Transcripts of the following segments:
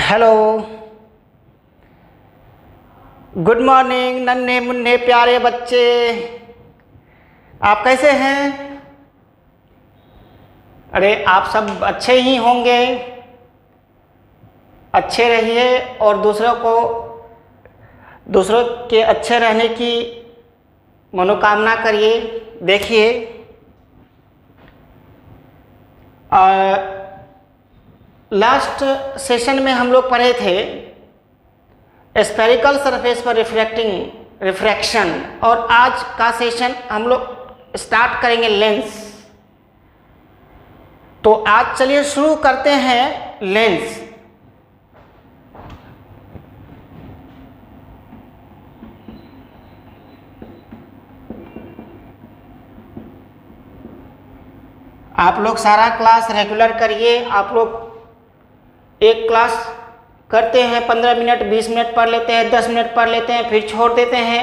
Hello, good morning नन्हे मुन्ने प्यारे बच्चे, आप कैसे हैं? अरे आप सब अच्छे ही होंगे। अच्छे रहिए और दूसरों के अच्छे रहने की मनोकामना करिए। देखिए लास्ट सेशन में हम लोग पढ़े थे स्फेरिकल सरफेस पर रिफ्रैक्शन, और आज का सेशन हम लोग स्टार्ट करेंगे लेंस। तो आज चलिए शुरू करते हैं लेंस। आप लोग सारा क्लास रेगुलर करिए। आप लोग एक क्लास करते हैं 15 मिनट 20 मिनट पढ़ लेते हैं, 10 मिनट पढ़ लेते हैं, फिर छोड़ देते हैं।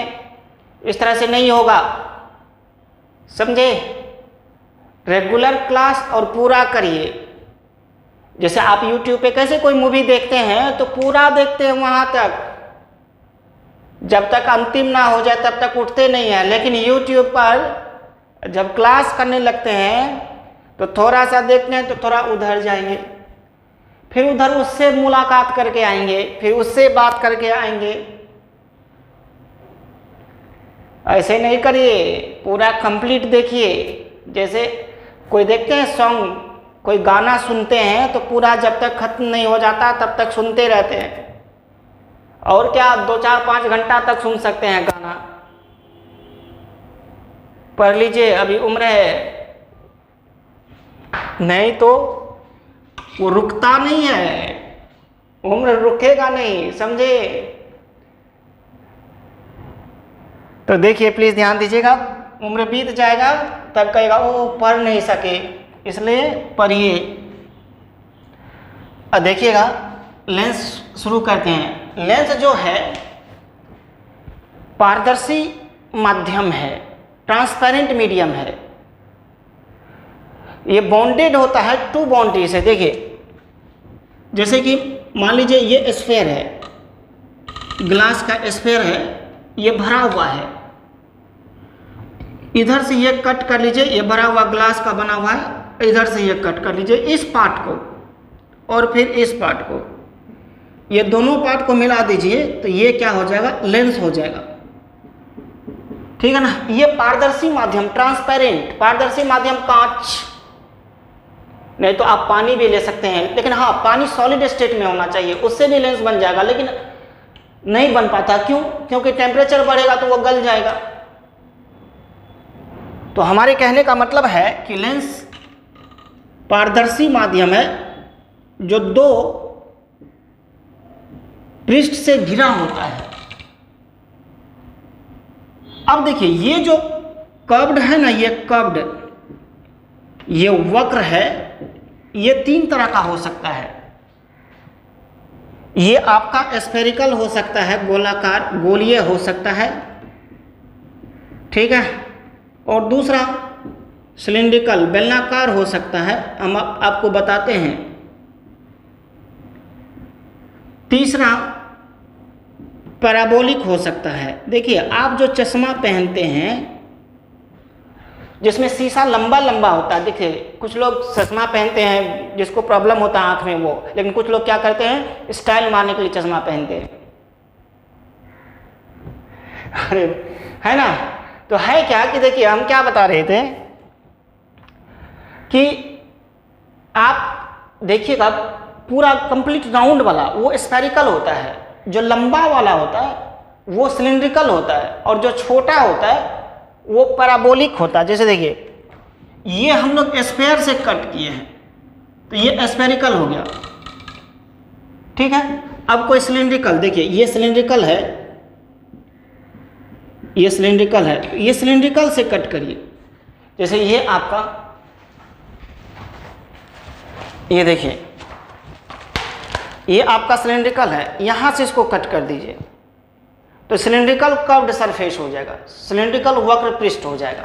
इस तरह से नहीं होगा, समझे? रेगुलर क्लास और पूरा करिए। जैसे आप YouTube पे कैसे कोई मूवी देखते हैं तो पूरा देखते हैं वहाँ तक, जब तक अंतिम ना हो जाए तब तक उठते नहीं हैं। लेकिन YouTube पर जब क्लास करने लगते हैं तो थोड़ा सा देखते हैं तो थोड़ा उधर जाएंगे, फिर उधर उससे मुलाकात करके आएंगे, फिर उससे बात करके आएंगे। ऐसे नहीं करिए, पूरा कंप्लीट देखिए। जैसे कोई देखते हैं सॉन्ग, कोई गाना सुनते हैं तो पूरा जब तक खत्म नहीं हो जाता तब तक सुनते रहते हैं। और क्या 2 4 5 घंटा तक सुन सकते हैं गाना। पढ़ लीजिए, अभी उम्र है, नहीं तो वो रुकता नहीं है, उम्र रुकेगा नहीं, समझे? तो देखिए प्लीज ध्यान दीजिएगा, उम्र बीत जाएगा तब कहेगा वो पढ़ नहीं सके, इसलिए पढ़िए। अब देखिएगा लेंस शुरू करते हैं। लेंस जो है पारदर्शी माध्यम है, ट्रांसपेरेंट मीडियम है। ये बॉन्डेड होता है 2 बाउंड्री से। देखिए जैसे कि मान लीजिए ये स्फेयर है, ग्लास का स्फेयर है, ये भरा हुआ है। इधर से ये कट कर लीजिए, ये भरा हुआ ग्लास का बना हुआ है, इधर से ये कट कर लीजिए इस पार्ट को और फिर इस पार्ट को, ये दोनों पार्ट को मिला दीजिए तो ये क्या हो जाएगा? लेंस हो जाएगा। ठीक है ना? ये पारदर्शी माध्यम, ट्रांसपेरेंट पारदर्शी माध्यम, कांच नहीं तो आप पानी भी ले सकते हैं, लेकिन हाँ पानी सॉलिड स्टेट में होना चाहिए, उससे भी लेंस बन जाएगा। लेकिन नहीं बन पाता, क्यों? क्योंकि टेम्परेचर बढ़ेगा तो वो गल जाएगा। तो हमारे कहने का मतलब है कि लेंस पारदर्शी माध्यम है जो 2 पृष्ठ से घिरा होता है। अब देखिए ये जो कर्व्ड है ना, ये कर्व्ड, ये वक्र है, ये 3 तरह का हो सकता है। ये आपका स्फेरिकल हो सकता है, गोलाकार गोलीय हो सकता है, ठीक है, और दूसरा सिलिंड्रिकल बेलनाकार हो सकता है, हम आपको बताते हैं। तीसरा पैराबोलिक हो सकता है। देखिए आप जो चश्मा पहनते हैं जिसमें शीशा लंबा लंबा होता है, देखिए कुछ लोग चश्मा पहनते हैं जिसको प्रॉब्लम होता है आँख में वो, लेकिन कुछ लोग क्या करते हैं, स्टाइल मारने के लिए चश्मा पहनते हैं। अरे है ना? तो है क्या कि देखिए हम क्या बता रहे थे कि आप देखिएगा पूरा कंप्लीट राउंड वाला वो स्फेरिकल होता है, जो लंबा वाला होता है वो सिलिंड्रिकल होता है, और जो छोटा होता है वो पैराबोलिक होता है। जैसे देखिए ये हम लोग स्फेयर से कट किए हैं तो ये स्फेरिकल हो गया, ठीक है। अब कोई सिलिंड्रिकल, देखिए ये सिलिंड्रिकल है, ये सिलिंड्रिकल है, ये सिलिंड्रिकल से कट करिए। जैसे ये आपका, ये देखिए ये आपका सिलिंड्रिकल है, यहाँ से इसको कट कर दीजिए तो सिलिंड्रिकल कर्व्ड सरफेस हो जाएगा, सिलिंड्रिकल वक्र पृष्ठ हो जाएगा।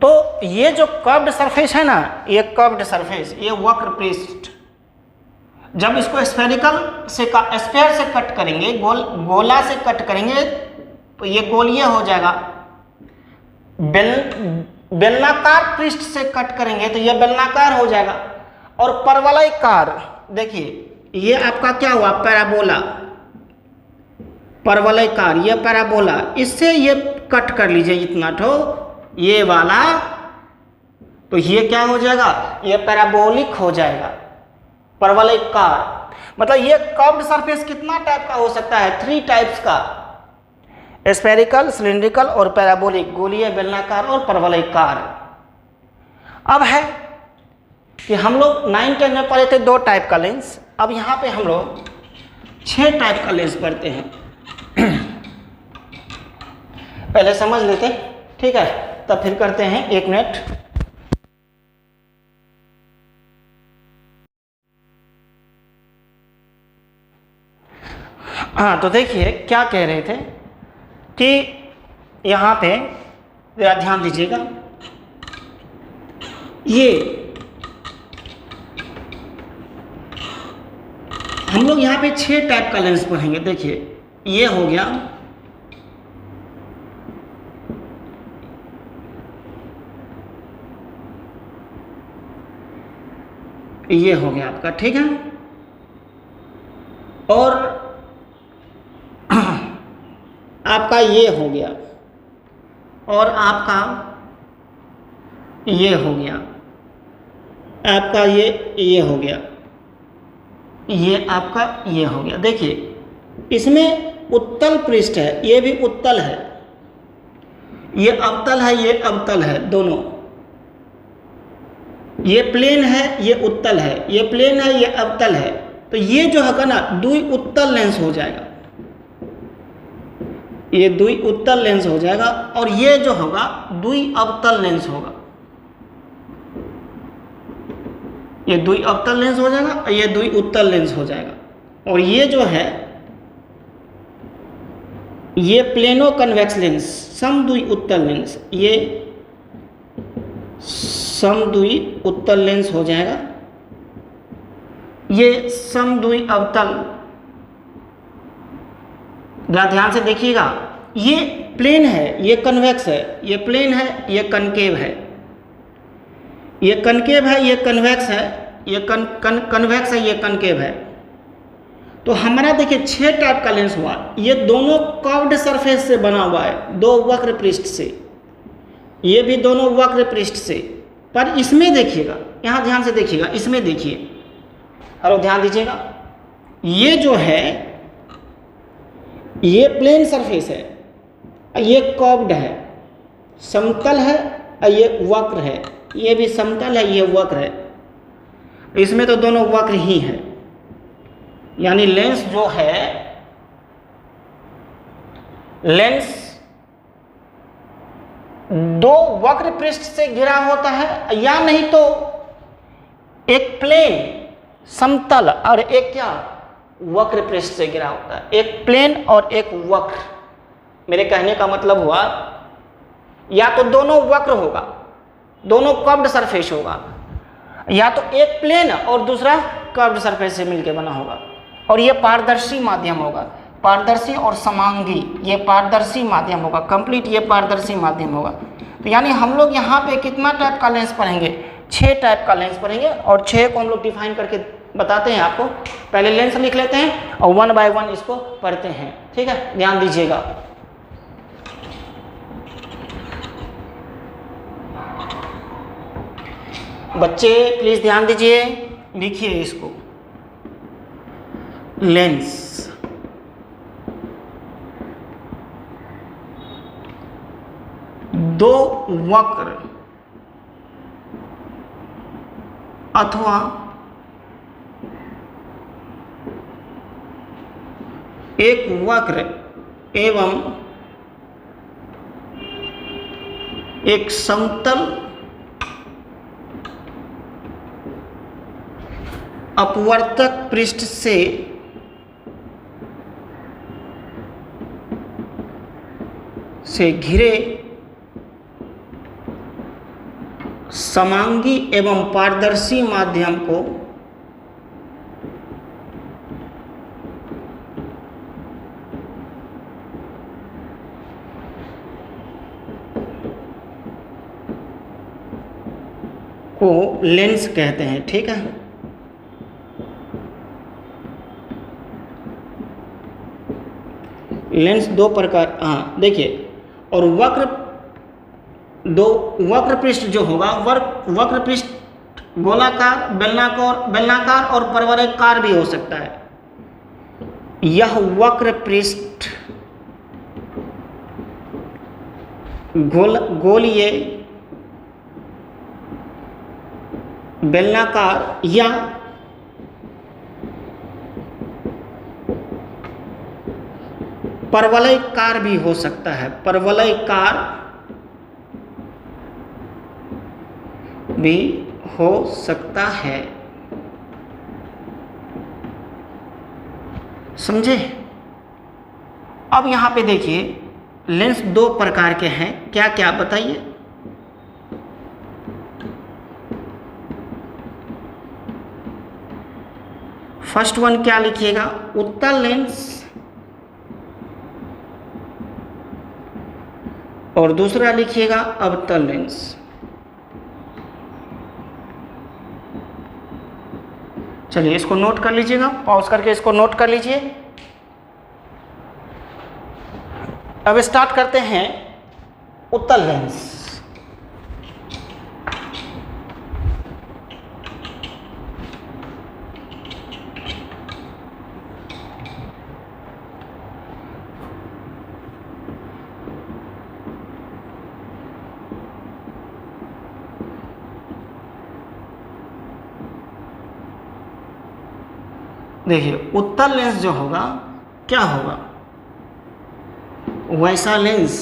तो ये जो कर्व्ड सरफेस है ना, ये कर्व्ड सरफेस, ये वक्र पृष्ठ, जब इसको स्फेरिकल से स्फेयर से कट करेंगे, गोला से कट करेंगे, तो ये गोलीय हो जाएगा। बेलनाकार पृष्ठ से कट करेंगे तो ये बेलनाकार हो जाएगा। और परवलयकार, देखिए ये आपका क्या हुआ, पैराबोला, परवलयकार, ये पैराबोला, इससे ये कट कर लीजिए इतना ठो, ये वाला, तो ये क्या हो जाएगा, ये पैराबोलिक हो जाएगा, परवलयकार। मतलब ये कर्व्ड सरफेस कितना टाइप का हो सकता है, 3 टाइप्स का, स्फेरिकल, सिलिंड्रिकल और पैराबोलिक, गोलीय, बेलनाकार और परवलयकार। अब है कि हम लोग 9-10 में पढ़े थे 2 टाइप का लेंस, अब यहाँ पे हम लोग 6 टाइप का लेंस पढ़ते हैं। पहले समझ लेते, ठीक है, तब फिर करते हैं 1 मिनट। हाँ, तो देखिए क्या कह रहे थे कि यहाँ पे जरा ध्यान दीजिएगा, ये हम लोग यहाँ पे 6 टाइप का लेंस पढ़ेंगे। देखिए ये हो गया, ये हो गया आपका, ठीक है, और आपका ये हो गया, और आपका ये हो गया, आपका ये हो गया, ये आपका ये हो गया। देखिए इसमें उत्तल पृष्ठ है, ये भी उत्तल है, ये अवतल है, ये अवतल है, दोनों, ये प्लेन है, ये उत्तल है, ये प्लेन है, ये अवतल है। तो ये जो होगा ना, द्वि उत्तल लेंस हो जाएगा, ये द्वि उत्तल लेंस हो जाएगा, और ये जो होगा द्वि अवतल लेंस होगा, ये द्वि अवतल लेंस हो जाएगा और ये द्वि उत्तल लेंस हो जाएगा। और ये जो है ये प्लेनो कन्वेक्स लेंस, समद्वि उत्तल लेंस, ये समद्वि उत्तल लेंस हो जाएगा, ये समद्वि अवतल। ध्यान से देखिएगा, ये प्लेन है, ये कन्वेक्स है, ये प्लेन है, ये कनकेव है, ये कनकेव है, ये कन्वेक्स है, ये कन्वेक्स है, ये कनकेव है। तो हमारा देखिए 6 टाइप का लेंस हुआ, ये दोनों कर्व्ड सरफेस से बना हुआ है, 2 वक्र पृष्ठ से, ये भी दोनों वक्र पृष्ठ से। पर इसमें देखिएगा, यहाँ ध्यान से देखिएगा, इसमें देखिए, हेलो ध्यान दीजिएगा, ये जो है ये प्लेन सरफेस है, ये कर्व्ड है, समतल है, ये वक्र है, ये भी समतल है, ये वक्र है। इसमें तो दोनों वक्र ही हैं, यानी लेंस जो है, लेंस 2 वक्र पृष्ठ से घिरा होता है, या नहीं तो एक प्लेन समतल और एक क्या वक्र पृष्ठ से घिरा होता है, एक प्लेन और एक वक्र। मेरे कहने का मतलब हुआ, या तो दोनों वक्र होगा, दोनों कर्व्ड सरफेस होगा, या तो एक प्लेन और दूसरा कर्व्ड सरफेस से मिलकर बना होगा, और ये पारदर्शी माध्यम होगा, पारदर्शी और समांगी, ये पारदर्शी माध्यम होगा, कंप्लीट ये पारदर्शी माध्यम होगा। तो यानी हम लोग यहाँ पे कितना टाइप का लेंस पढ़ेंगे, 6 टाइप का लेंस पढ़ेंगे, और 6 को हम लोग डिफाइन करके बताते हैं आपको। पहले लेंस लिख लेते हैं और 1 बाय 1 इसको पढ़ते हैं, ठीक है, ध्यान दीजिएगा। बच्चे प्लीज ध्यान दीजिए, लिखिए इसको, लेंस, दो वक्र अथवा एक वक्र एवं एक समतल अपवर्तक पृष्ठ से घिरे समांगी एवं पारदर्शी माध्यम को को लेंस कहते हैं। ठीक है, लेंस दो प्रकार, हाँ देखिए, और वक्र पृष्ठ जो होगा, वक्र पृष्ठ गोलाकार, बेलनाकार और परवलयकार भी हो सकता है। यह वक्र पृष्ठ गोलीय, बेलनाकार या परवलयकार भी हो सकता है। परवलयकार भी हो सकता है, समझे। अब यहां पे देखिए, लेंस दो प्रकार के हैं, क्या क्या बताइए। फर्स्ट वन क्या लिखिएगा, उत्तल लेंस, और दूसरा लिखिएगा अवतल लेंस। चलिए इसको नोट कर लीजिएगा, पॉज करके इसको नोट कर लीजिए। अब स्टार्ट करते हैं उत्तल लेंस। देखिए, उत्तल लेंस जो होगा क्या होगा, वैसा लेंस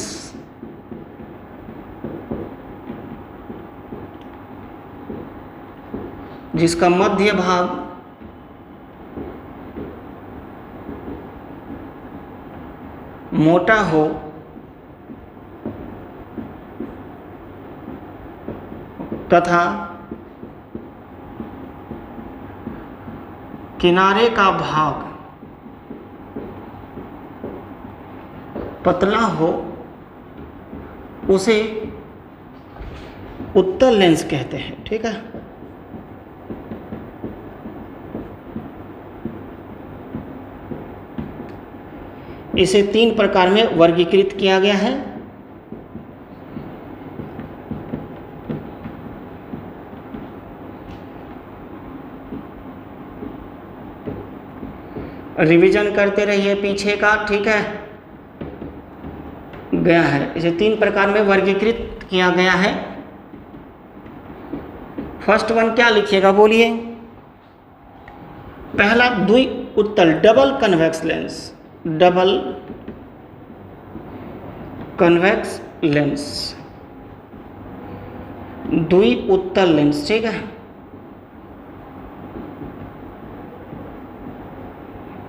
जिसका मध्य भाग मोटा हो तथा किनारे का भाग पतला हो, उसे उत्तल लेंस कहते हैं। ठीक है, इसे तीन प्रकार में वर्गीकृत किया गया है। रिवीजन करते रहिए पीछे का, ठीक है, गया है, इसे तीन प्रकार में वर्गीकृत किया गया है। फर्स्ट वन क्या लिखिएगा बोलिए, पहला द्वि उत्तल, double convex lens, double convex lens, द्वि उत्तल लेंस। ठीक है,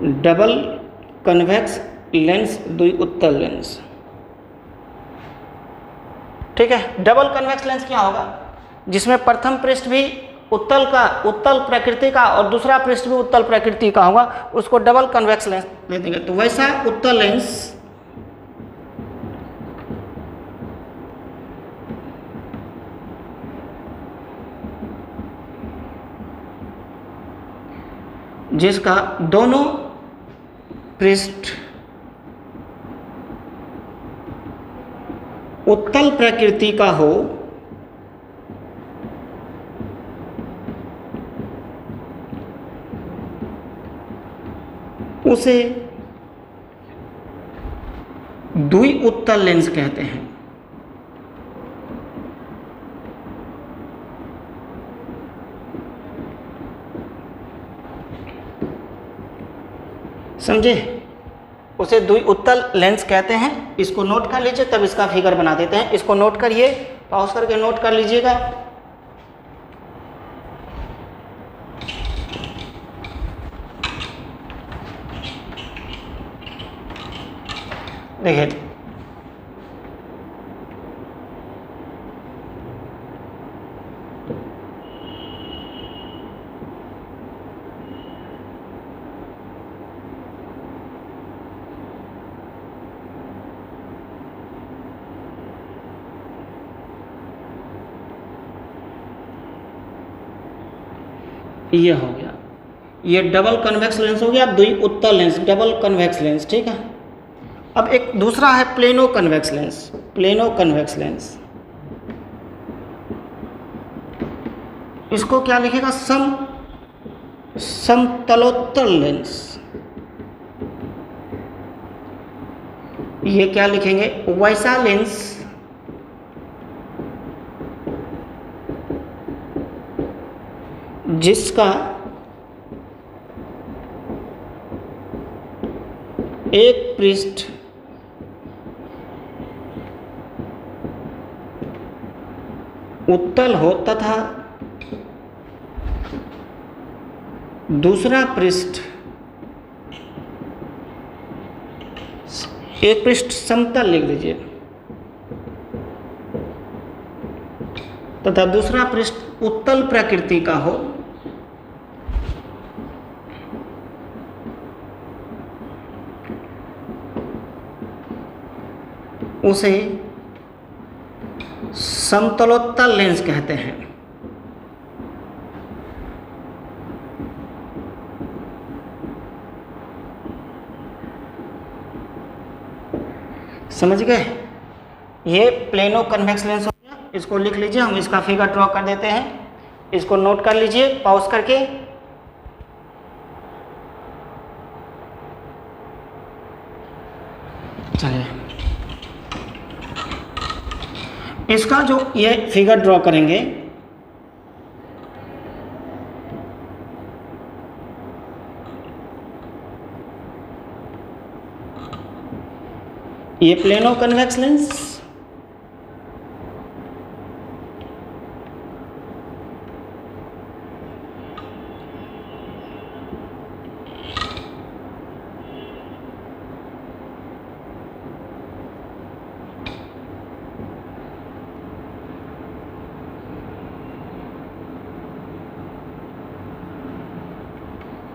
डबल कन्वेक्स लेंस, द्वि उत्तल लेंस। ठीक है, डबल कन्वेक्स लेंस क्या होगा, जिसमें प्रथम पृष्ठ भी उत्तल प्रकृति का और दूसरा पृष्ठ भी उत्तल प्रकृति का होगा, उसको डबल कन्वेक्स लेंस ले देंगे। तो वैसा उत्तल लेंस जिसका दोनों पृष्ठ उत्तल प्रकृति का हो, उसे द्वि उत्तल लेंस कहते हैं। समझे, उसे द्वि उत्तल लेंस कहते हैं। इसको नोट कर लीजिए, तब इसका फिगर बना देते हैं। इसको नोट करिए, पॉज करके नोट कर लीजिएगा। देखिए, ये हो गया, ये डबल कन्वेक्स लेंस हो गया, द्वि उत्तल लेंस, डबल कन्वेक्स लेंस, ठीक है। अब एक दूसरा है plano convex lens, plano convex lens, इसको क्या लिखेगा, समतलोत्तल लेंस, ये क्या लिखेंगे, वैसा लेंस जिसका एक पृष्ठ उत्तल हो तथा दूसरा पृष्ठ, एक पृष्ठ समतल लिख दीजिए, तथा दूसरा पृष्ठ उत्तल प्रकृति का हो, उसे समतलोत्तल लेंस कहते हैं। समझ गए, ये प्लेनो कन्वेक्स लेंस हो गया, इसको लिख लीजिए, हम इसका फिगर ड्रॉ कर देते हैं, इसको नोट कर लीजिए पॉज करके। चलिए, इसका जो ये फिगर ड्रॉ करेंगे, ये प्लेनो कन्वेक्स लेंस,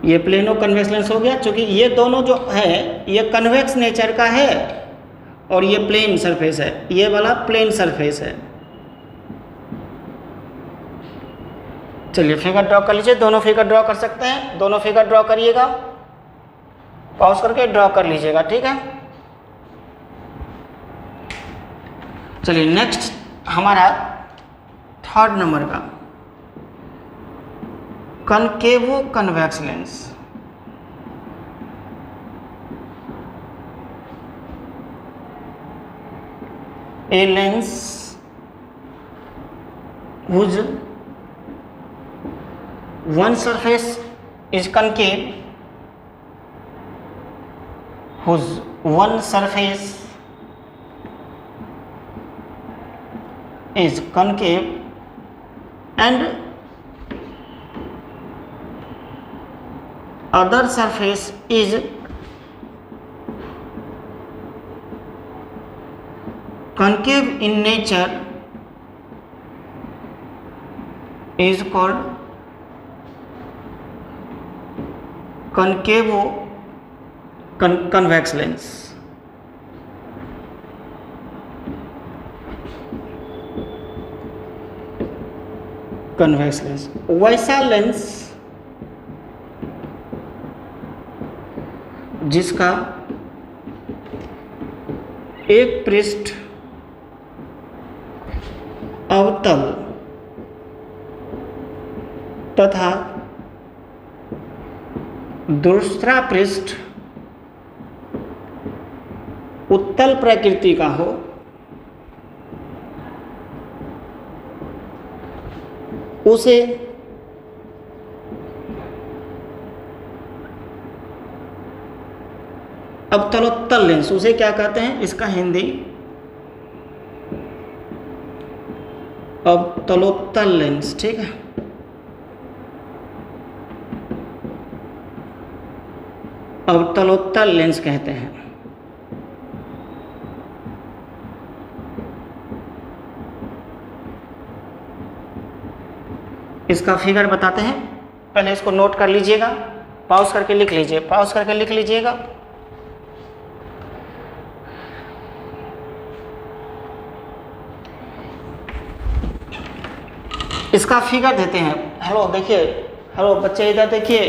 ये प्लेनो कन्वेक्स लेंस हो गया। चूंकि ये दोनों जो है ये कन्वेक्स नेचर का है और ये प्लेन सरफेस है, ये वाला प्लेन सरफेस है। चलिए फिगर ड्रॉ कर लीजिए, दोनों फिगर ड्रॉ कर सकते हैं, दोनों फिगर ड्रॉ करिएगा, पॉज करके ड्रॉ कर लीजिएगा, ठीक है। चलिए नेक्स्ट हमारा 3rd नंबर का concavo convex lens. A lens whose one surface is concave, whose one surface is concave and other surface is concave in nature is called concavo convex lens। Convex lens वैसा lens जिसका एक पृष्ठ अवतल तथा दूसरा पृष्ठ उत्तल प्रकृति का हो, उसे अवतलोत्तल लेंस, उसे क्या कहते हैं, इसका हिंदी अवतलोत्तल लेंस, ठीक है। अवतलोत्तल लेंस कहते हैं। इसका फिगर बताते हैं, पहले इसको नोट कर लीजिएगा, पॉज करके लिख लीजिए, पॉज करके लिख लीजिएगा। इसका फिगर देते हैं। हेलो देखिए, हेलो बच्चे इधर देखिए,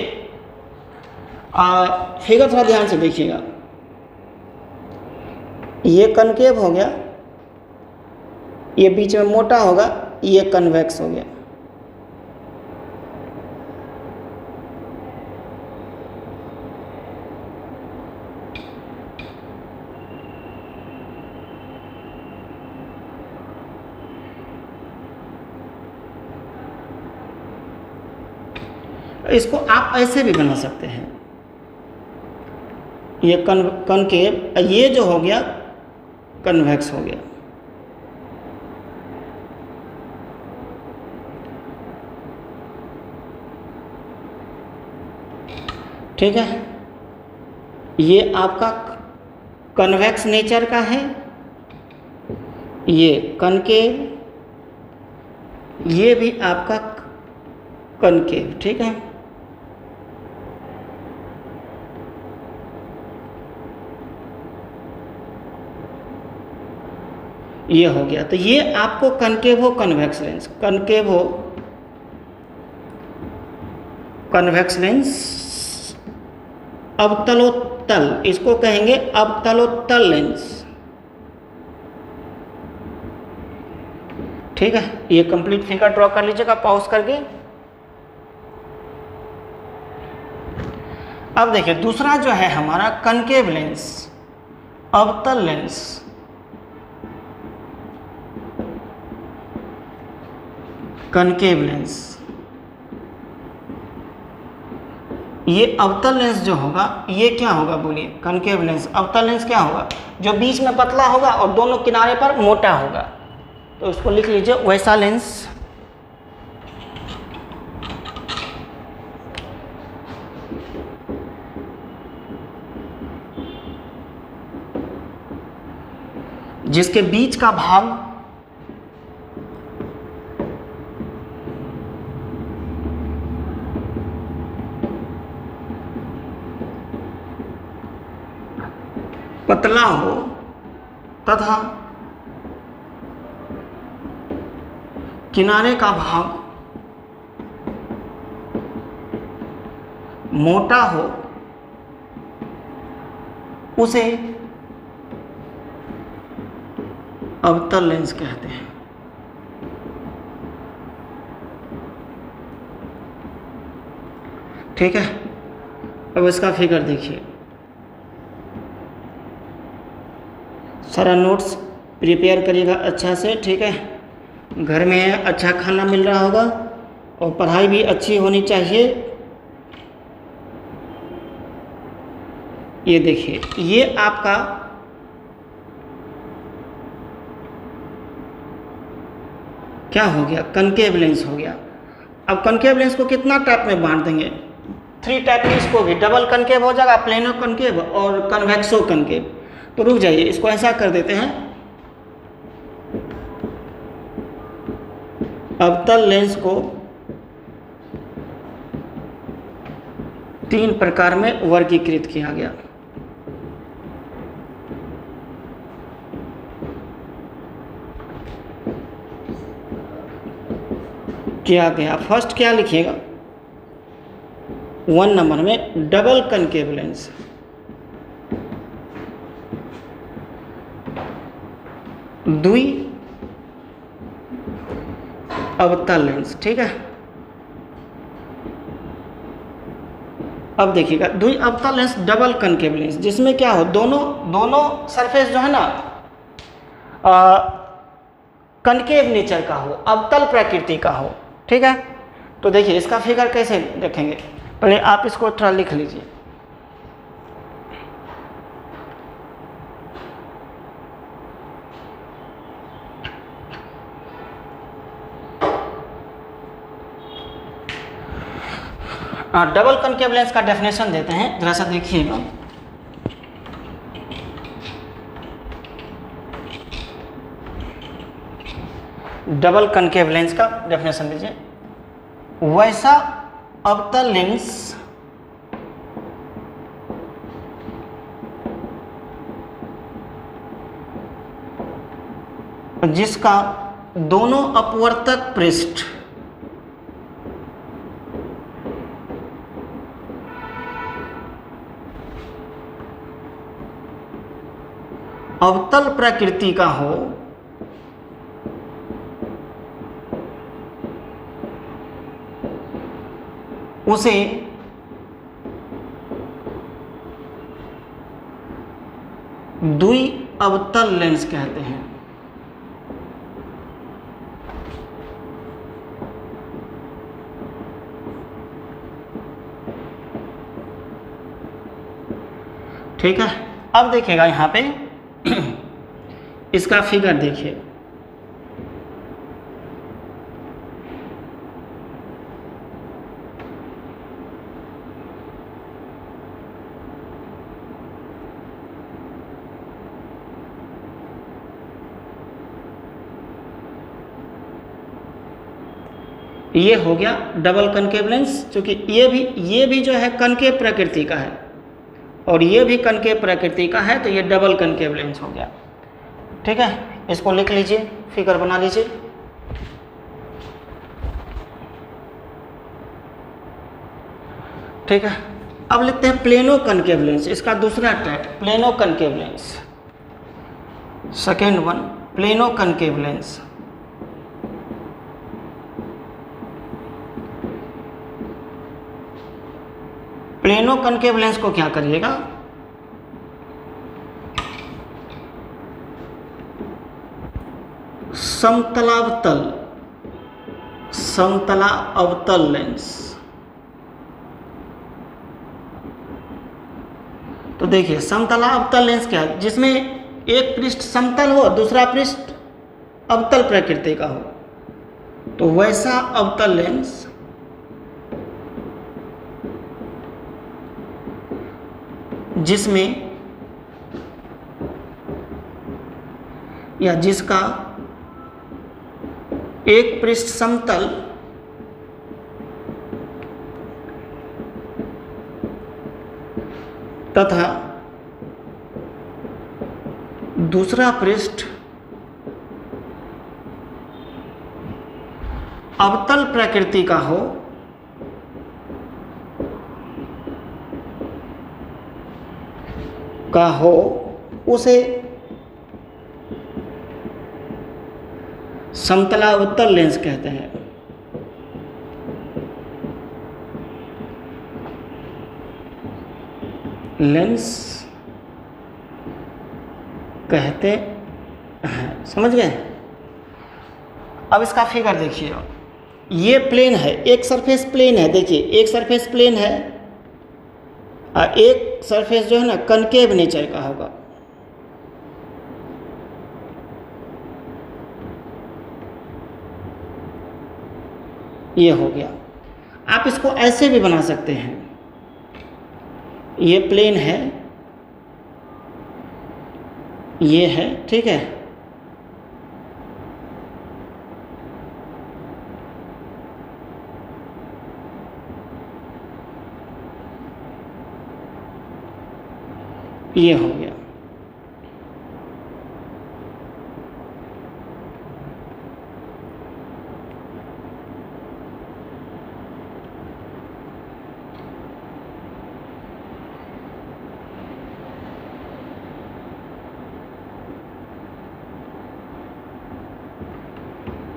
फिगर थोड़ा ध्यान से देखिएगा। ये कनकेव हो गया, ये बीच में मोटा होगा, ये कन्वेक्स हो गया। इसको आप ऐसे भी बना सकते हैं, ये कनकेव, ये जो हो गया कन्वेक्स हो गया। ठीक है, ये आपका कन्वेक्स नेचर का है, ये कनकेव, ये भी आपका कनकेव। ठीक है, ये हो गया। तो ये आपको कनकेव हो कन्वेक्स लेंस, कनकेव हो कन्वेक्स लेंस, अवतलोत्तल, इसको कहेंगे अवतलोत्तल लेंस। ठीक है, ये कंप्लीट फिगर ड्रॉ कर लीजिएगा पॉज करके। अब देखिए दूसरा जो है हमारा कनकेव लेंस, अवतल लेंस। कनकेव लेंस, ये अवतल लेंस जो होगा ये क्या होगा बोलिए? कनकेव लेंस, अवतल लेंस क्या होगा? जो बीच में पतला होगा और दोनों किनारे पर मोटा होगा। तो इसको लिख लीजिए वैसा लेंस। जिसके बीच का भाग पतला हो तथा किनारे का भाग मोटा हो, उसे अवतल लेंस कहते हैं। ठीक है, अब इसका फिगर देखिए। सारा नोट्स प्रिपेयर करिएगा अच्छा से। ठीक है, घर में अच्छा खाना मिल रहा होगा और पढ़ाई भी अच्छी होनी चाहिए। ये देखिए, ये आपका क्या हो गया? कनकेव लेंस हो गया। अब कनकेव लेंस को कितना टाइप में बांट देंगे? 3 टाइप में इसको भी। डबल कनकेव हो जाएगा, प्लेनो कनकेव और कन्वेक्सो कनकेव। तो रुक जाइए, इसको ऐसा कर देते हैं। अवतल लेंस को 3 प्रकार में वर्गीकृत किया गया। फर्स्ट क्या लिखिएगा? 1 नंबर में डबल कनकेव लेंस। द्वि अवतल लेंस। ठीक है, अब देखिएगा द्वि अवतल लेंस, डबल कनकेव लेंस, जिसमें क्या हो, दोनों सरफेस जो है ना कनकेव नेचर का हो, अवतल प्रकृति का हो। ठीक है, तो देखिए इसका फिगर कैसे देखेंगे। पहले आप इसको थोड़ा लिख लीजिए। डबल कनकेव लेंस का डेफिनेशन देते हैं, जरा सा देखिएगा। डबल कनकेव लेंस का डेफिनेशन दीजिए। वैसा अवतल लेंस जिसका दोनों अपवर्तक पृष्ठ अवतल प्रकृति का हो उसे द्वि अवतल लेंस कहते हैं। ठीक है, अब देखिएगा यहाँ पे इसका फिगर देखिए। ये हो गया डबल कनकेव लेंस, क्योंकि ये भी जो है कनकेव प्रकृति का है और ये भी कनकेव प्रकृति का है, तो ये डबल कनकेव लेंस हो गया। ठीक है, इसको लिख लीजिए, फिगर बना लीजिए। ठीक है, अब लिखते हैं प्लेनो कनकेव लेंस, इसका दूसरा type plano concave lens. Second one plano concave lens. Plano concave lens को क्या करिएगा, समतला अवतल लेंस। तो देखिए समतला अवतल लेंस क्या है, जिसमें एक पृष्ठ समतल हो दूसरा पृष्ठ अवतल प्रकृति का हो, तो वैसा अवतल लेंस जिसमें या जिसका एक पृष्ठ समतल तथा दूसरा पृष्ठ अवतल प्रकृति का हो उसे समतला अवतल लेंस कहते हैं। लेंस कहते हैं, समझ गए। अब इसका फिगर देखिए, ये प्लेन है, एक सरफेस प्लेन है, देखिए एक सरफेस प्लेन है और एक सरफेस जो है ना कनकेव नेचर का होगा। ये हो गया। आप इसको ऐसे भी बना सकते हैं, ये प्लेन है, ये है, ठीक है, ये हो गया।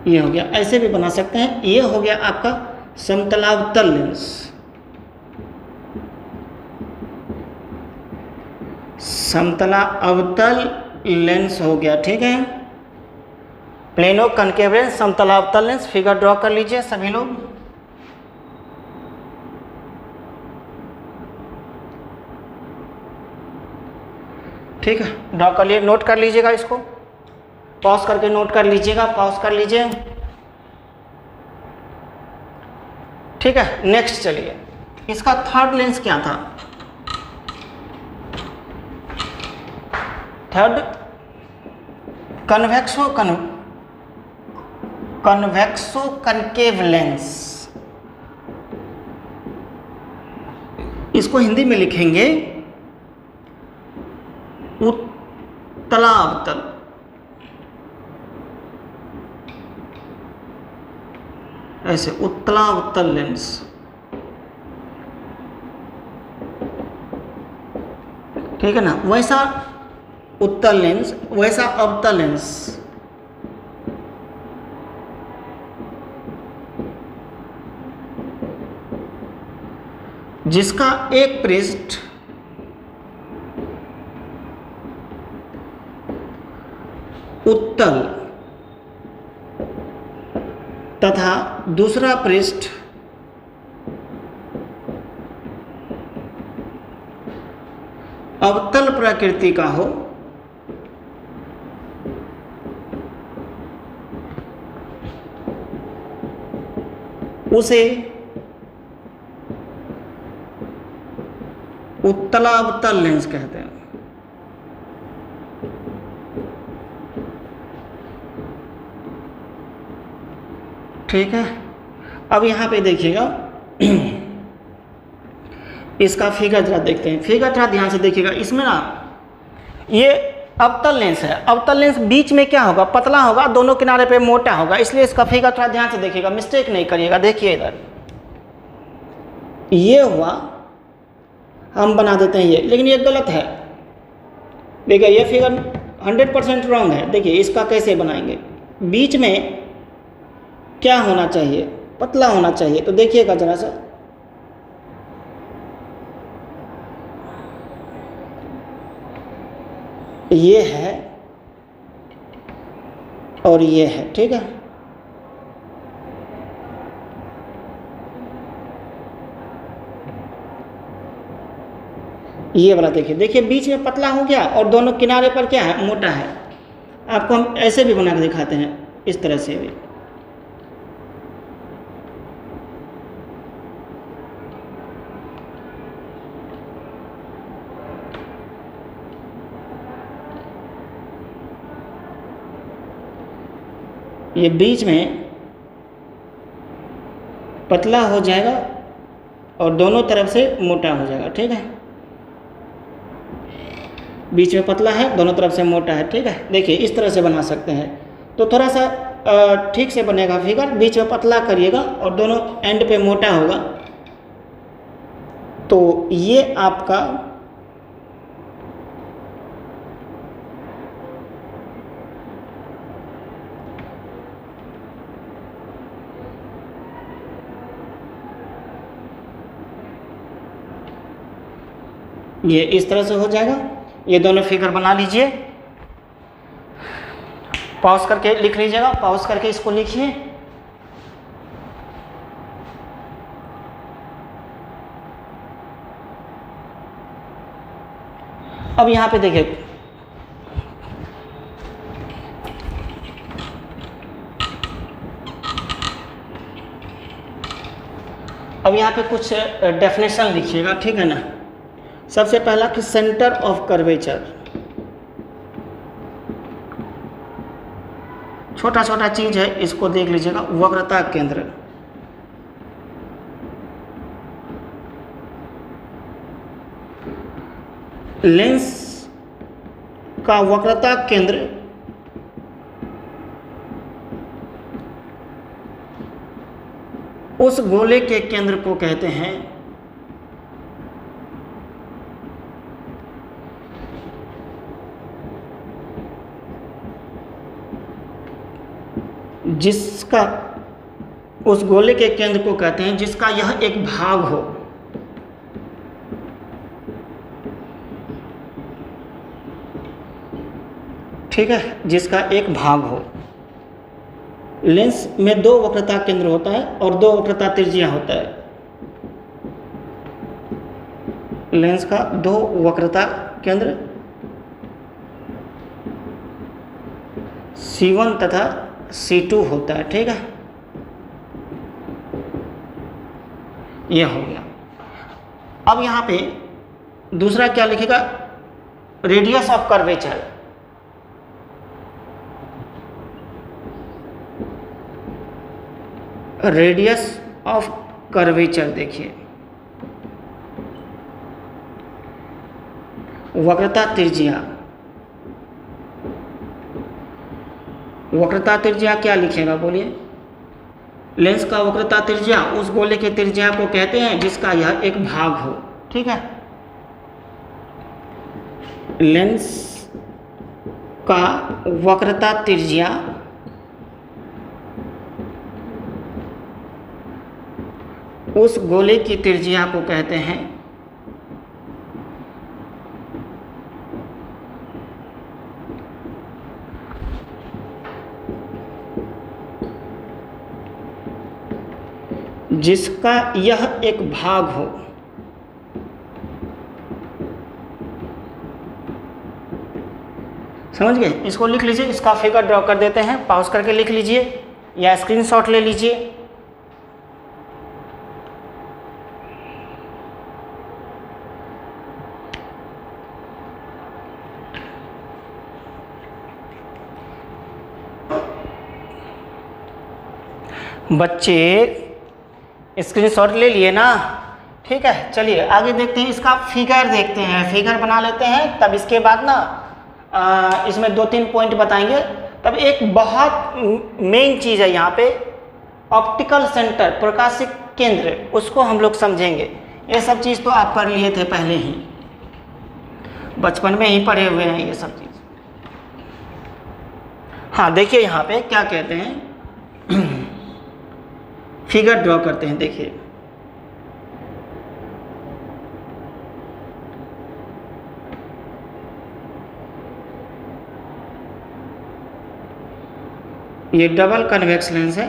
ये हो गया, ऐसे भी बना सकते हैं। ये हो गया आपका समतलावतल लेंस। समतला अवतल लेंस हो गया, ठीक है। प्लेनो कनकेव लेंस, समतला अवतल लेंस। फिगर ड्रॉ कर लीजिए सभी लोग। ठीक है, ड्रॉ कर लिए, नोट कर लीजिएगा, इसको पॉज करके नोट कर लीजिएगा, पॉज कर लीजिए। ठीक है, नेक्स्ट चलिए, इसका थर्ड लेंस क्या था? Third convexo concave lens. इसको हिंदी में लिखेंगे उत्तला अवतल। ऐसे उत्तला अवतल लेंस। ठीक है ना, वैसा उत्तल लेंस, वैसा अवतल लेंस। जिसका एक पृष्ठ उत्तल तथा दूसरा पृष्ठ अवतल प्रकृति का हो, उसे उत्तलावतल लेंस कहते हैं। ठीक है, अब यहाँ पे देखिएगा इसका फिगर जरा देखते हैं। फिगर थोड़ा ध्यान से देखिएगा। इसमें ना ये अवतल लेंस है। अवतल लेंस बीच में क्या होगा, पतला होगा, दोनों किनारे पे मोटा होगा, इसलिए इसका फिगर थोड़ा ध्यान से देखिएगा, मिस्टेक नहीं करिएगा। देखिए इधर ये हुआ, हम बना देते हैं ये, लेकिन ये गलत है। देखिए ये फिगर 100% रॉन्ग है। देखिए इसका कैसे बनाएंगे, बीच में क्या होना चाहिए, पतला होना चाहिए। तो देखिएगा जरा सा, ये है और ये है। ठीक है, ये वाला देखिए, देखिए बीच में पतला हो गया और दोनों किनारे पर क्या है, मोटा है। आपको हम ऐसे भी बना के दिखाते हैं, इस तरह से भी। ये बीच में पतला हो जाएगा और दोनों तरफ से मोटा हो जाएगा। ठीक है, बीच में पतला है, दोनों तरफ से मोटा है। ठीक है, देखिए इस तरह से बना सकते हैं, तो थोड़ा सा ठीक से बनेगा फिगर। बीच में पतला करिएगा और दोनों एंड पे मोटा होगा, तो ये आपका ये इस तरह से हो जाएगा। ये दोनों फिगर बना लीजिए, पॉज करके लिख लीजिएगा, पॉज करके इसको लिखिए। अब यहाँ पे देखिए, अब यहाँ पे कुछ डेफिनेशन लिखिएगा। ठीक है ना, सबसे पहला कि सेंटर ऑफ कर्वेचर, छोटा छोटा चीज है, इसको देख लीजिएगा। वक्रता केंद्र, लेंस का वक्रता केंद्र उस गोले के केंद्र को कहते हैं जिसका, उस गोले के केंद्र को कहते हैं जिसका यह एक भाग हो। ठीक है, जिसका एक भाग हो। लेंस में दो वक्रता केंद्र होता है और दो वक्रता त्रिज्या होता है। लेंस का दो वक्रता केंद्र C1 तथा C2 होता है। ठीक है, ये हो गया। अब यहाँ पे दूसरा क्या लिखेगा, radius of curvature. Radius of curvature देखिए, वक्रता त्रिज्या। वक्रता त्रिज्या क्या लिखेगा बोलिए, लेंस का वक्रता त्रिज्या उस गोले के त्रिज्या को कहते हैं जिसका यह एक भाग हो। ठीक है, लेंस का वक्रता त्रिज्या उस गोले की त्रिज्या को कहते हैं जिसका यह एक भाग हो। समझ गए? इसको लिख लीजिए, इसका फिगर ड्रॉ कर देते हैं, पॉज करके लिख लीजिए या स्क्रीनशॉट ले लीजिए। बच्चे स्क्रीनशॉट ले लिए ना? ठीक है, चलिए आगे देखते हैं, इसका फिगर देखते हैं, फिगर बना लेते हैं। तब इसके बाद ना इसमें 2-3 पॉइंट बताएंगे। तब एक बहुत मेन चीज़ है यहाँ पे, ऑप्टिकल सेंटर, प्रकाशिक केंद्र, उसको हम लोग समझेंगे। ये सब चीज़ तो आप पढ़ लिए थे पहले ही, बचपन में ही पढ़े हुए हैं ये सब चीज़। हाँ देखिए यहाँ पे क्या कहते हैं, फिगर ड्रॉ करते हैं। देखिए ये डबल कन्वेक्स लेंस है,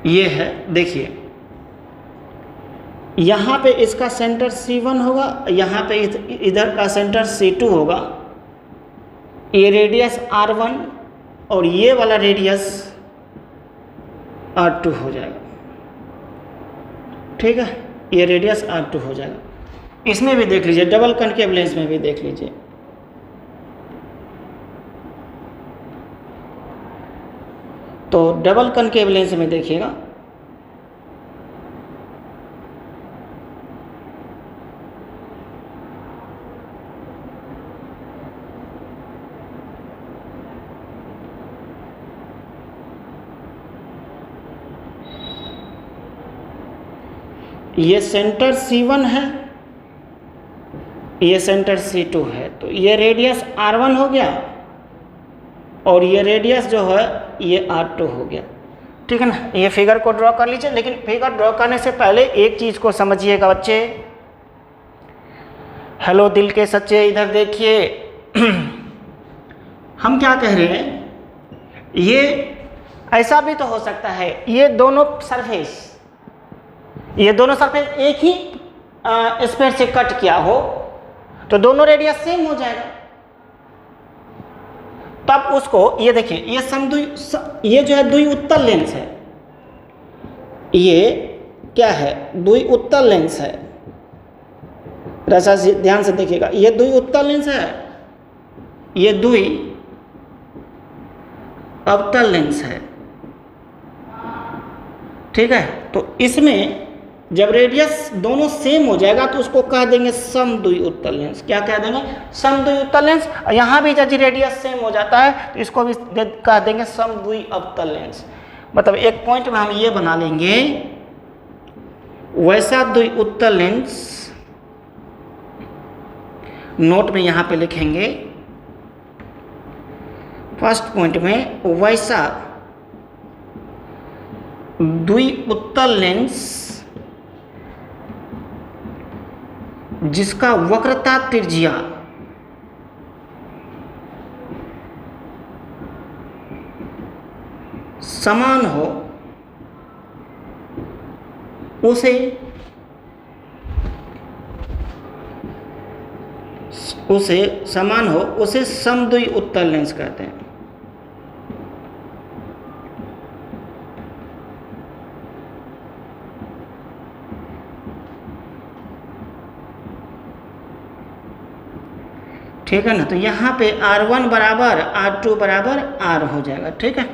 ये है। देखिए यहाँ पे इसका सेंटर C1 होगा, यहाँ पे इधर का सेंटर C2 होगा, ये रेडियस R1 और ये वाला रेडियस R2 हो जाएगा। ठीक है, ये रेडियस R2 हो जाएगा। इसमें भी देख लीजिए, डबल कनकेव लेंस में भी देख लीजिए। तो डबल कनकेव लेंस में देखिएगा, ये सेंटर C1 है, ये सेंटर C2 है, तो ये रेडियस R1 हो गया और ये रेडियस जो है ये R2 हो गया। ठीक है ना? ये फिगर को ड्रॉ कर लीजिए, लेकिन फिगर ड्रॉ करने से पहले एक चीज़ को समझिएगा बच्चे। हेलो दिल के सच्चे, इधर देखिए। हम क्या कह रहे हैं, ये ऐसा भी तो हो सकता है, ये दोनों सरफेस एक ही स्पेयर से कट किया हो तो दोनों रेडियस सेम हो जाएगा। तब उसको ये देखिए, ये जो है द्वि उत्तल लेंस है, ये क्या है, द्वि उत्तल लेंस है। रसा ध्यान से देखिएगा, ये द्वि उत्तल लेंस है, ये द्वि अवतल लेंस है। ठीक है, तो इसमें जब रेडियस दोनों सेम हो जाएगा तो उसको कह देंगे समद्वि उत्तल लेंस। क्या कह देंगे? समद्वि उत्तल लेंस। यहाँ भी यदि रेडियस सेम हो जाता है तो इसको भी कह देंगे समद्वि अवतल लेंस। मतलब एक पॉइंट में हम ये बना लेंगे, वैसा द्वि उत्तल लेंस, नोट में यहाँ पे लिखेंगे फर्स्ट पॉइंट में, वैसा द्वि उत्तल लेंस जिसका वक्रता त्रिज्या समान हो उसे समद्वि उत्तल लेंस कहते हैं। ठीक है ना? तो यहाँ पे R1 बराबर R2 बराबर R हो जाएगा। ठीक है,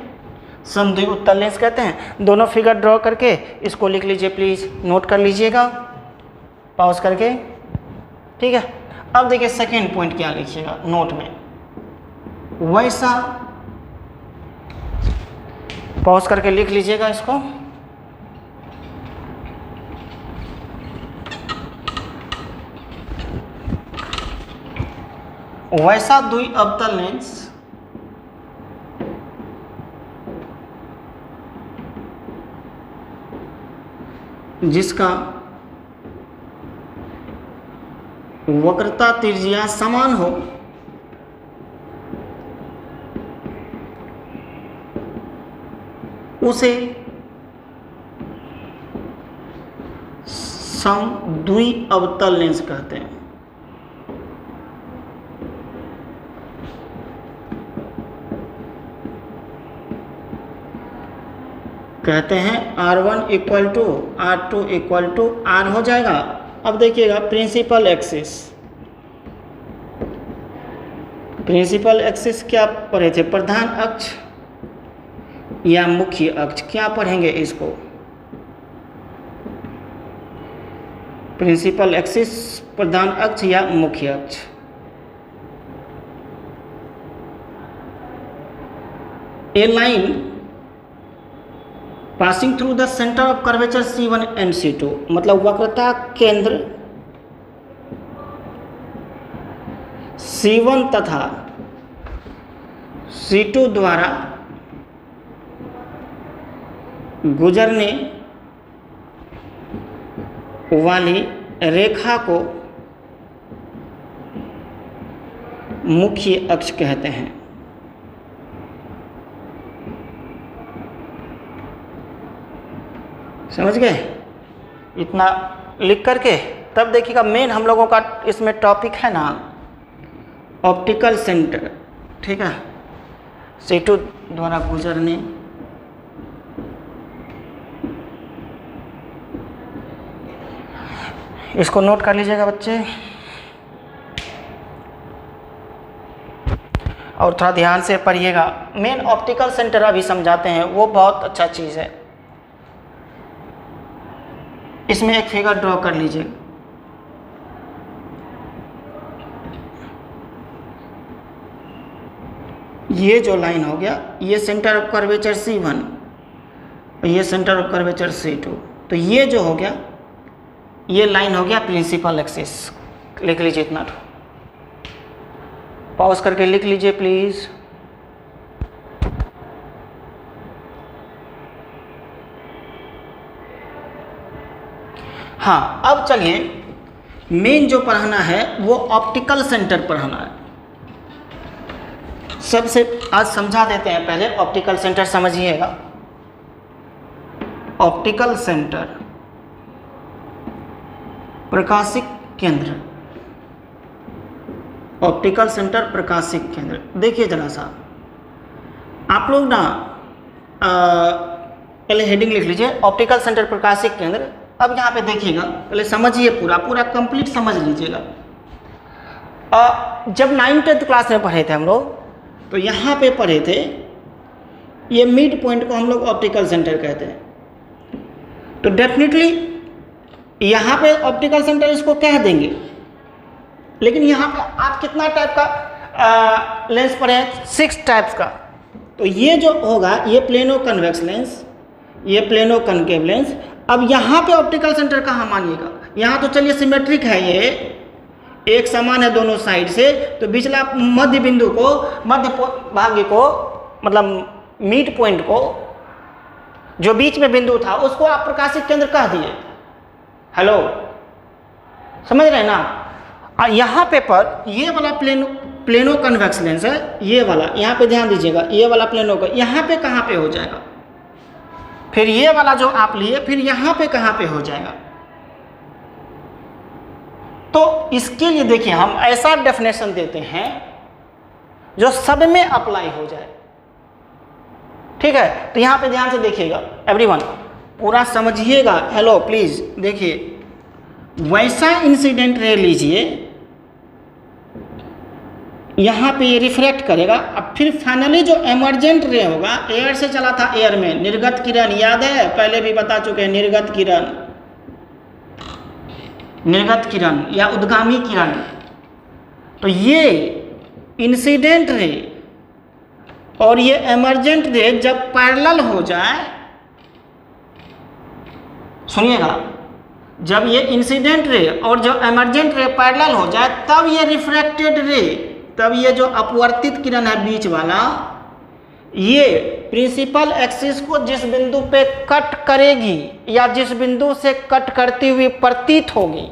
समद्वि उत्तल लेंस कहते हैं। दोनों फिगर ड्रॉ करके इसको लिख लीजिए, प्लीज़ नोट कर लीजिएगा पॉज करके। ठीक है, अब देखिए सेकेंड पॉइंट क्या लिखिएगा नोट में, वैसा पॉज करके लिख लीजिएगा इसको। वैसा द्वि अवतल लेंस जिसका वक्रता त्रिज्या समान हो उसे समद्वि अवतल लेंस कहते हैं। कहते हैं R1 equal to R2 equal to R हो जाएगा। अब देखिएगा प्रिंसिपल एक्सिस, प्रिंसिपल एक्सिस क्या पढ़े थे, प्रधान अक्ष या मुख्य अक्ष, क्या पढ़ेंगे इसको, प्रिंसिपल एक्सिस प्रधान अक्ष या मुख्य अक्ष। A line passing through the centre of curvature C1 and C2, मतलब वक्रता केंद्र C1 तथा C2 द्वारा गुजरने वाली रेखा को मुख्य अक्ष कहते हैं। समझ गए? इतना लिख करके तब देखिएगा मेन हम लोगों का इसमें टॉपिक है ना ऑप्टिकल सेंटर, ठीक है, C2 द्वारा गुजरने इसको नोट कर लीजिएगा बच्चे, और थोड़ा ध्यान से पढ़िएगा। मेन ऑप्टिकल सेंटर अभी समझाते हैं, वो बहुत अच्छा चीज़ है। इसमें एक फिगर ड्रॉ कर लीजिए। ये जो लाइन हो गया ये सेंटर ऑफ कर्वेचर C1, ये सेंटर ऑफ कर्वेचर C2, तो ये जो हो गया ये लाइन हो गया प्रिंसिपल एक्सिस। लिख लीजिए इतना, पॉज करके लिख लीजिए प्लीज। हाँ, अब चलिए मेन जो पढ़ाना है वो ऑप्टिकल सेंटर पढ़ाना है। सबसे आज समझा देते हैं, पहले ऑप्टिकल सेंटर समझिएगा। ऑप्टिकल सेंटर प्रकाशिक केंद्र, ऑप्टिकल सेंटर प्रकाशिक केंद्र। देखिए जरा सा आप लोग ना पहले हेडिंग लिख लीजिए ऑप्टिकल सेंटर प्रकाशिक केंद्र। अब यहाँ पे देखिएगा, पहले समझिए, पूरा कंप्लीट समझ लीजिएगा। जब 9th क्लास में पढ़े थे हम लोग, तो यहाँ पे पढ़े थे ये मिड पॉइंट को हम लोग ऑप्टिकल सेंटर कहते हैं। तो डेफिनेटली यहाँ पे ऑप्टिकल सेंटर इसको कह देंगे, लेकिन यहाँ पे आप कितना टाइप का लेंस पढ़े हैं? 6 टाइप्स का। तो ये जो होगा ये प्लेनो कन्वेक्स लेंस, ये प्लेनो कनकेव लेंस। अब यहाँ पे ऑप्टिकल सेंटर कहाँ मानिएगा? यहाँ तो चलिए सिमेट्रिक है, ये एक समान है दोनों साइड से, तो पिछला मध्य बिंदु को, मध्य भाग्य को, मतलब मिड पॉइंट को, जो बीच में बिंदु था उसको आप प्रकाशिक केंद्र कह दिए। हेलो, समझ रहे हैं ना? और यहाँ पे पर ये वाला प्लेनो कन्वेक्स लेंस है, ये वाला, यहाँ पे ध्यान दीजिएगा, ये वाला प्लेनो का यहाँ पे कहाँ पे हो जाएगा? फिर ये वाला जो आप लिए फिर यहाँ पे कहाँ पे हो जाएगा? तो इसके लिए देखिए हम ऐसा डेफिनेशन देते हैं जो सब में अप्लाई हो जाए, ठीक है? तो यहाँ पे ध्यान से देखिएगा एवरीवन, पूरा समझिएगा। हेलो प्लीज देखिए, वैसा इंसिडेंट रे लीजिए, यहाँ पे ये रिफ्लेक्ट करेगा। अब फिर फाइनली जो एमर्जेंट रे होगा, एयर से चला था एयर में, निर्गत किरण याद है, पहले भी बता चुके हैं, निर्गत किरण, निर्गत किरण या उद्गामी किरण। तो ये इंसिडेंट रे और ये एमर्जेंट रे जब पैरेलल हो जाए, सुनिएगा, जब ये इंसिडेंट रे और जो एमर्जेंट रे पैरेलल हो जाए तब ये रिफ्रैक्टेड रे, तब ये जो अपवर्तित किरण है बीच वाला, ये प्रिंसिपल एक्सिस को जिस बिंदु पे कट करेगी या जिस बिंदु से कट करती हुई प्रतीत होगी,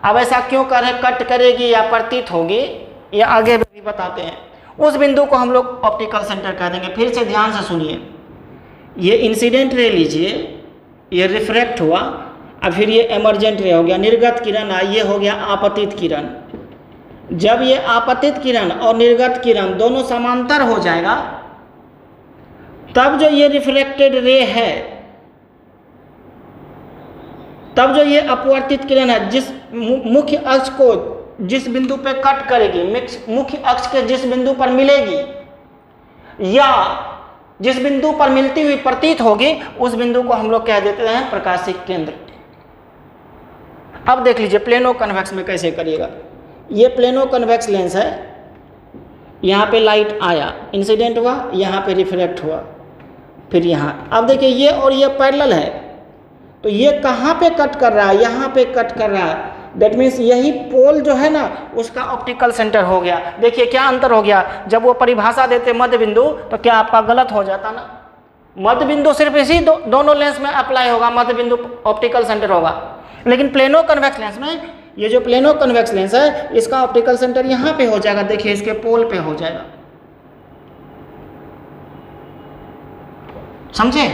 अब ऐसा क्यों कर रहे, कट करेगी या प्रतीत होगी, ये आगे भी बताते हैं, उस बिंदु को हम लोग ऑप्टिकल सेंटर कह देंगे। फिर से ध्यान से सुनिए, ये इंसिडेंट रे लीजिए, ये रिफ्रैक्ट हुआ, अब फिर ये एमर्जेंट रे हो गया, निर्गत किरण, ये हो गया आपतित किरण। जब ये आपतित किरण और निर्गत किरण दोनों समांतर हो जाएगा तब जो ये रिफ्लेक्टेड रे है, तब जो ये अपवर्तित किरण है जिस मुख्य अक्ष को जिस बिंदु पे कट करेगी, मुख्य अक्ष के जिस बिंदु पर मिलेगी या जिस बिंदु पर मिलती हुई प्रतीत होगी, उस बिंदु को हम लोग कह देते हैं प्रकाशिक केंद्र। अब देख लीजिए प्लेनो कन्वेक्स में कैसे करिएगा। ये प्लेनो कन्वेक्स लेंस है, यहाँ पे लाइट आया, इंसिडेंट हुआ, यहाँ पे रिफ्लेक्ट हुआ, फिर यहाँ, अब देखिए ये और ये पैरेलल है, तो ये कहाँ पे कट कर रहा है, यहाँ पे कट कर रहा है, दैट मीन्स यही पोल जो है ना उसका ऑप्टिकल सेंटर हो गया। देखिए क्या अंतर हो गया, जब वो परिभाषा देते मध्य बिंदु तो क्या आपका गलत हो जाता ना, मध्य बिंदु सिर्फ इसी दोनों लेंस में अप्लाई होगा, मध्य बिंदु ऑप्टिकल सेंटर होगा, लेकिन प्लेनो कन्वेक्स लेंस में, ये जो प्लेनो कन्वेक्स लेंस है इसका ऑप्टिकल सेंटर यहाँ पे हो जाएगा, देखिए इसके पोल पे हो जाएगा, समझे।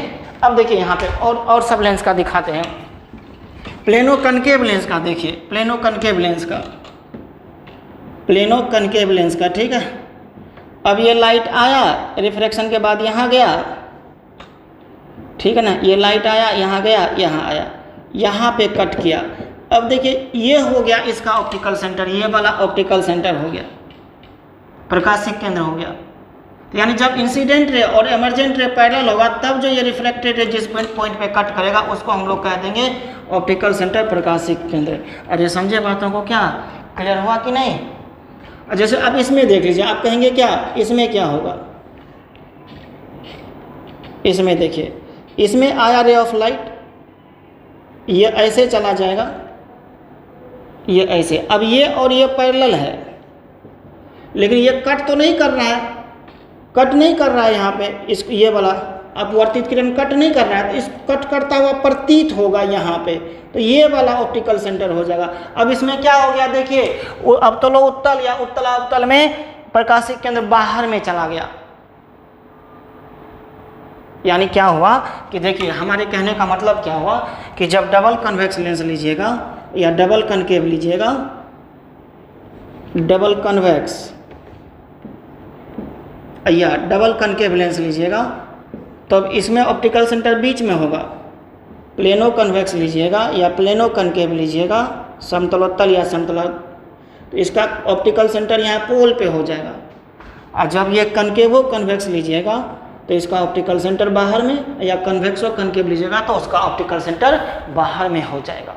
अब देखिए यहाँ पे और सब लेंस का दिखाते हैं। प्लेनो कनकेव लेंस का देखिए, प्लेनो कनकेव लेंस का, प्लेनो कनकेव लेंस का, ठीक है। अब ये लाइट आया, रिफ्रैक्शन के बाद यहाँ गया, ठीक है ना, ये लाइट आया, यहाँ गया, यहाँ आया, यहाँ पे कट किया। अब देखिए ये हो गया इसका ऑप्टिकल सेंटर, ये वाला ऑप्टिकल सेंटर हो गया, प्रकाशिक केंद्र हो गया। तो यानी जब इंसिडेंट रे और एमर्जेंट रे पैरेलल होगा तब जो ये रिफ्लेक्टेड रे जिस पॉइंट पे कट करेगा उसको हम लोग कह देंगे ऑप्टिकल सेंटर, प्रकाशिक केंद्र। अरे समझे बातों को, क्या क्लियर हुआ कि नहीं। जैसे अब इसमें देख लीजिए, आप कहेंगे क्या, इसमें क्या होगा, इसमें देखिए, इसमें आया रे ऑफ लाइट, ये ऐसे चला जाएगा, ये ऐसे, अब ये और ये पैरेलल है, लेकिन ये कट तो नहीं कर रहा है, कट नहीं कर रहा है यहाँ पे, इस ये वाला अपवर्तित किरण कट नहीं कर रहा है, तो इस कट करता हुआ प्रतीत होगा यहाँ पे, तो ये वाला ऑप्टिकल सेंटर हो जाएगा। अब इसमें क्या हो गया देखिए, अवतलो उत्तल या उत्तला उत्तल में प्रकाशिक केंद्र बाहर में चला गया। यानी क्या हुआ कि देखिए हमारे कहने का मतलब क्या हुआ कि जब डबल कन्वेक्स लेंस लीजिएगा या डबल कनकेव लीजिएगा, डबल कन्वेक्स या डबल कनकेव लेंस लीजिएगा तो अब इसमें ऑप्टिकल सेंटर बीच में होगा। प्लेनो कन्वेक्स लीजिएगा या प्लेनो कनकेव लीजिएगा, समतलोत्तल या समतल, तो इसका ऑप्टिकल सेंटर यहाँ पोल पे हो जाएगा। और जब ये कनकेवो कन्वेक्स लीजिएगा तो इसका ऑप्टिकल सेंटर बाहर में, या कन्वेक्सो कनकेव लीजिएगा तो उसका ऑप्टिकल सेंटर बाहर में हो जाएगा।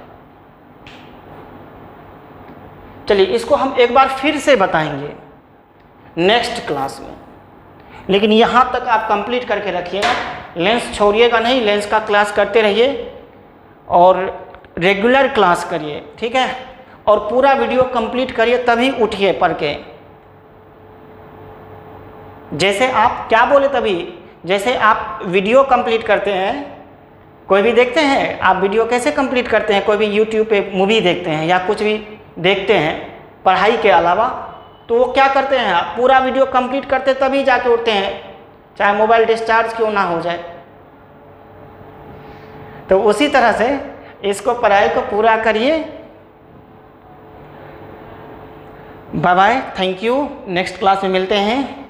चलिए इसको हम एक बार फिर से बताएंगे नेक्स्ट क्लास में, लेकिन यहाँ तक आप कंप्लीट करके रखिएगा, लेंस छोड़िएगा नहीं, लेंस का क्लास करते रहिए और रेगुलर क्लास करिए, ठीक है। और पूरा वीडियो कंप्लीट करिए तभी उठिए पढ़ के। जैसे आप क्या बोले तभी, जैसे आप वीडियो कंप्लीट करते हैं, कोई भी देखते हैं आप वीडियो कैसे कंप्लीट करते हैं, कोई भी यूट्यूब पे मूवी देखते हैं या कुछ भी देखते हैं पढ़ाई के अलावा, तो वो क्या करते हैं, आप पूरा वीडियो कंप्लीट करते तभी जाके उठते हैं, चाहे मोबाइल डिस्चार्ज क्यों ना हो जाए। तो उसी तरह से इसको पढ़ाई को पूरा करिए। Bye bye, thank you, next class में मिलते हैं।